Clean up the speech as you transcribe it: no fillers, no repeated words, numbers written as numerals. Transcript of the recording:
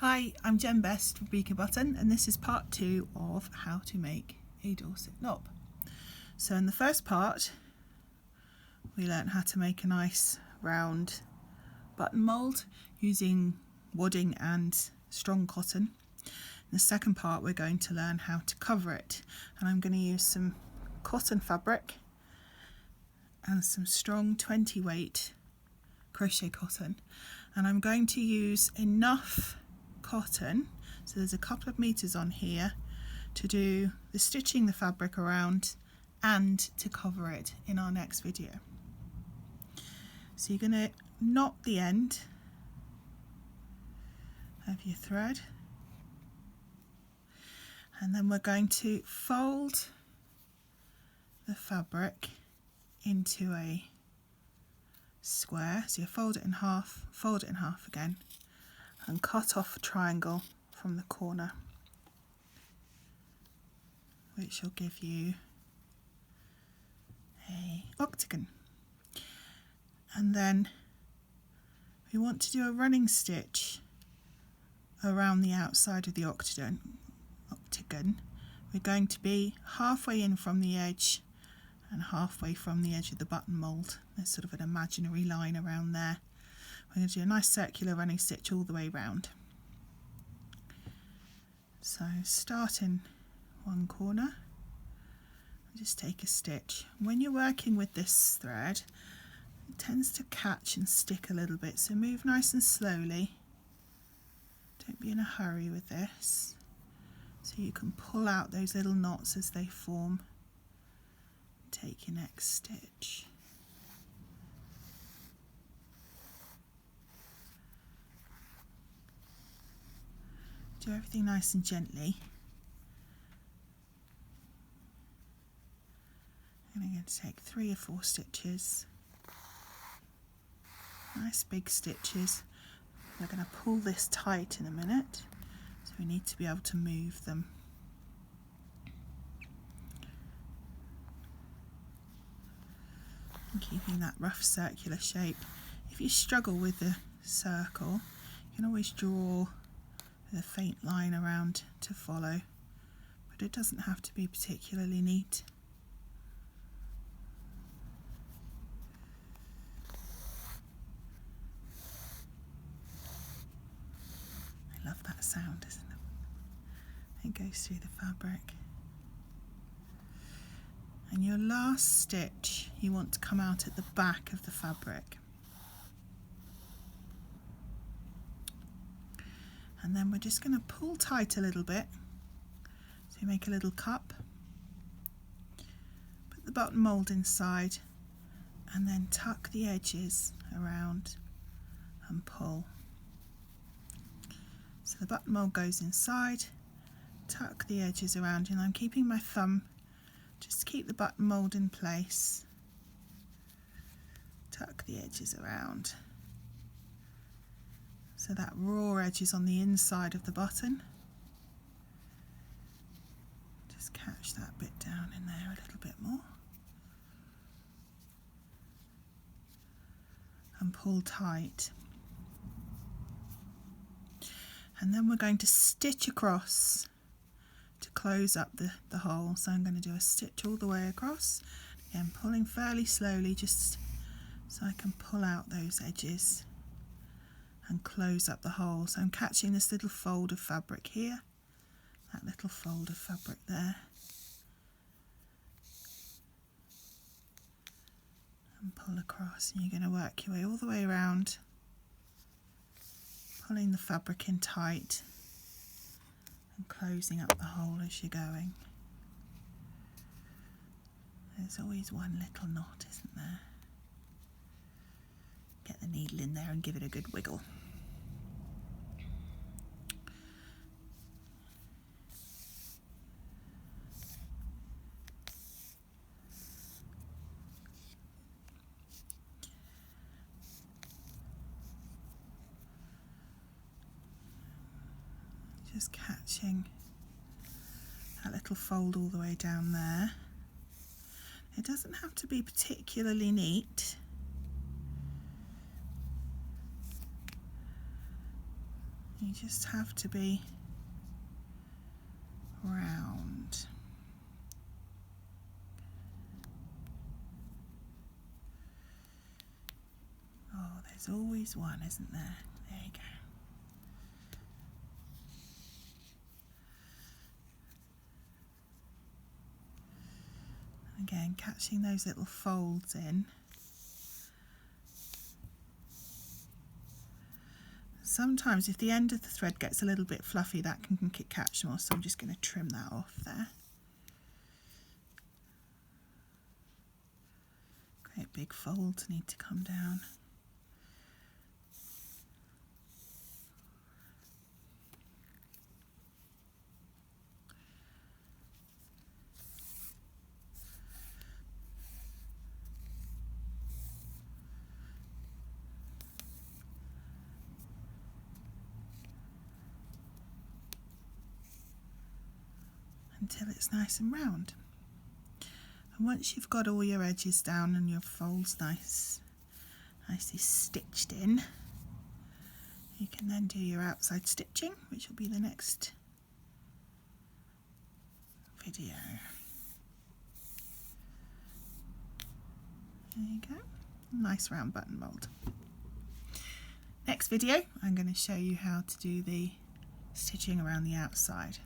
Hi, I'm Jen Best from Beacon Button, and this is part 2 of how to make a Dorset knob. So in the first part we learned how to make a nice round button mould using wadding and strong cotton. In the second part we're going to learn how to cover it, and I'm going to use some cotton fabric and some strong 20 weight crochet cotton, and I'm going to use enough cotton, so there's a couple of meters on here, to do the stitching the fabric around and to cover it in our next video. So you're going to knot the end of your thread, and then we're going to fold the fabric into a square. So you fold it in half again, and cut off a triangle from the corner, which will give you a octagon. And then we want to do a running stitch around the outside of the octagon. We're going to be halfway in from the edge and halfway from the edge of the button mould. There's sort of an imaginary line around there. We're going to do a nice circular running stitch all the way round. So start in one corner, just take a stitch. When you're working with this thread, it tends to catch and stick a little bit, so move nice and slowly. Don't be in a hurry with this, so you can pull out those little knots as they form. Take your next stitch. Do everything nice and gently. And I'm going to take 3 or 4 stitches. Nice big stitches. We're going to pull this tight in a minute, so we need to be able to move them. And keeping that rough circular shape. If you struggle with the circle, you can always draw with a faint line around to follow, but it doesn't have to be particularly neat. I love that sound, isn't it? It goes through the fabric. And your last stitch you want to come out at the back of the fabric. And then we're just going to pull tight a little bit. So you make a little cup, put the button mould inside, and then tuck the edges around and pull. So the button mould goes inside, tuck the edges around, and I'm keeping my thumb just to keep the button mould in place. Tuck the edges around, so that raw edge is on the inside of the button. Just catch that bit down in there a little bit more. And pull tight. And then we're going to stitch across to close up the hole. So I'm going to do a stitch all the way across. Again, pulling fairly slowly, just so I can pull out those edges and close up the hole. So I'm catching this little fold of fabric here, that little fold of fabric there, and pull across. And you're going to work your way all the way around, pulling the fabric in tight and closing up the hole as you're going. There's always one little knot, isn't there? Get the needle in there and give it a good wiggle. Just catching that little fold all the way down there. It doesn't have to be particularly neat. You just have to be round. Oh, there's always one, isn't there? There you go. Again, catching those little folds in. Sometimes if the end of the thread gets a little bit fluffy, that can catch more, so I'm just going to trim that off there. Great big folds need to come down. Until it's nice and round. And once you've got all your edges down and your folds nicely stitched in, you can then do your outside stitching, which will be the next video. There you go, nice round button mould. Next video I'm going to show you how to do the stitching around the outside.